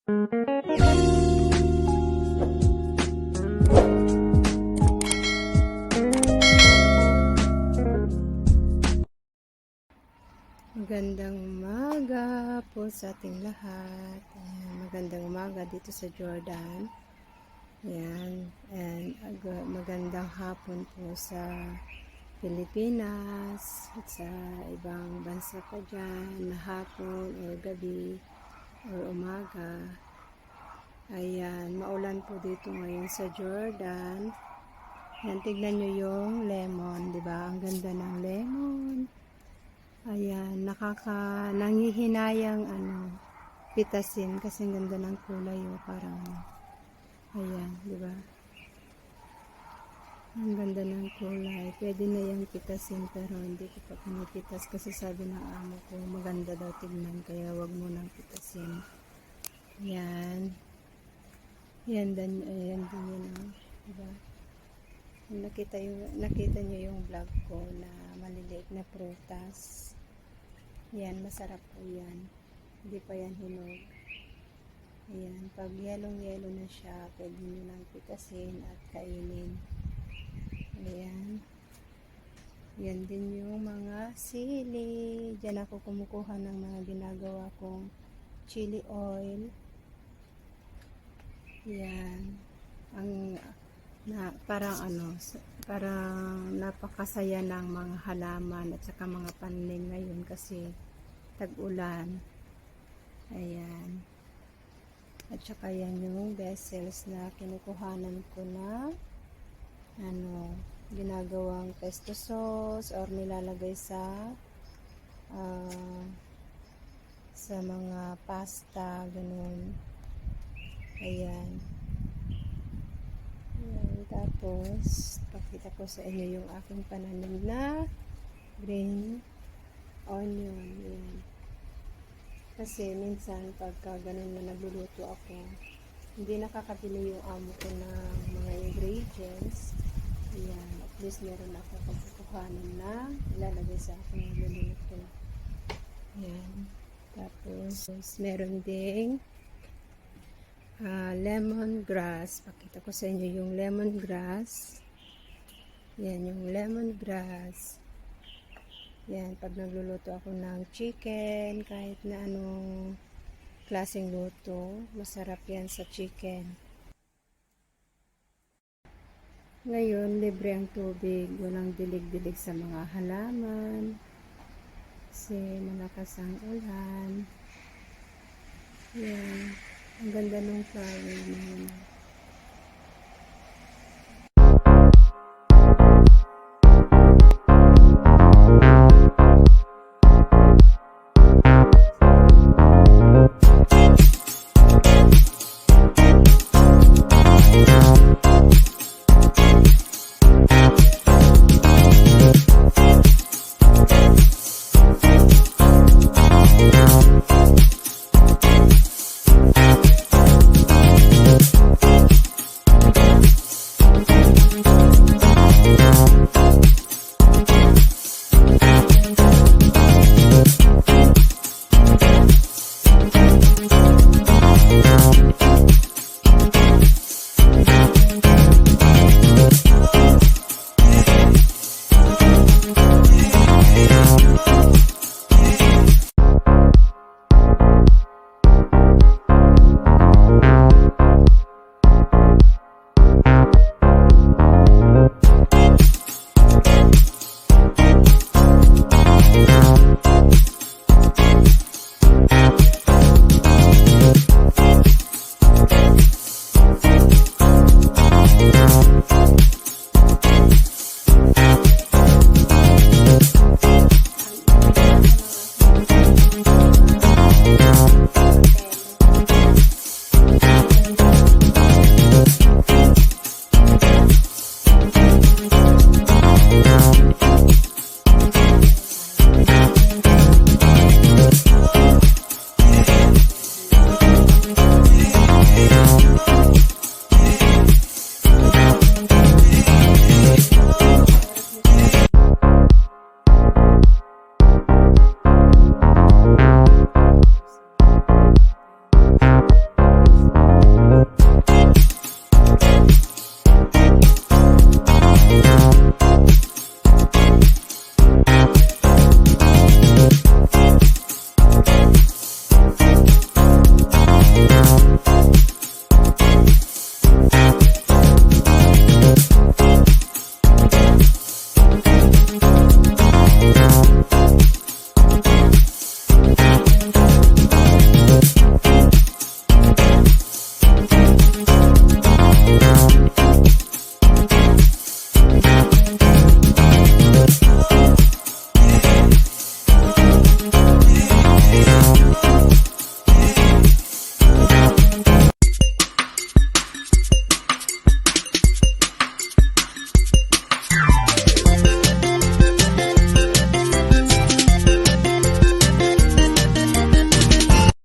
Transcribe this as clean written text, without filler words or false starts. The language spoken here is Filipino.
Magandang umaga po sa ating lahat. Ayan, magandang umaga dito sa Jordan. Ayan, and magandang hapon po sa Pilipinas at sa ibang bansa pa dyan na hapon o gabi o umaga. Ayan, maulan po dito ngayon sa Jordan. Ayan, tignan nyo yung lemon, di ba? Ang ganda ng lemon. Ayan, nangihinayang pitasin kasi ang ganda ng kulay parang ayan, di ba? Ang ganda ng kulay. Pwede na yung pitasin pero hindi ko pa pinipitas kasi sabi ng amo ko maganda daw tignan kaya wag mo nang pitasin. Ayan. Ayan din yun, di ba? Nakita niyo yung vlog ko na maliliit na prutas. Yan, masarap po yan. Hindi pa yan hinog. Ayan, pag yellow na siya, pwede nyo lang pitasin at kainin. Ayan. Yan din yung mga sili. Diyan ako kumukuha ng mga ginagawa kong chili oil. Yan. Parang napakasaya ng mga halaman at saka mga panin ngayon kasi tag-ulan. Ayan. At saka yan yung vessels na kinukuhanan ko na ginagawang pesto sauce or nilalagay sa mga pasta, ganun. Ayan. Tapos, pakita ko sa inyo yung aking pananim na green onion. Yan. Kasi minsan, pagka ganun na nagluluto ako, hindi nakakabili yung amo ko ng mga ingredients. Yan. At least meron ako pagkukuhanan na ilalagay sa aking niluluto. Yan. Tapos, meron ding lemongrass. Pakita ko sa inyo yung lemongrass. Yan, yung lemongrass. Yan, pag nagluluto ako ng chicken, kahit na anong klaseng luto, masarap yan sa chicken. Ngayon, libre ang tubig. Walang dilig-dilig sa mga halaman. Kasi malakas ang ulan. Yan. Ang ganda ng flower na yun.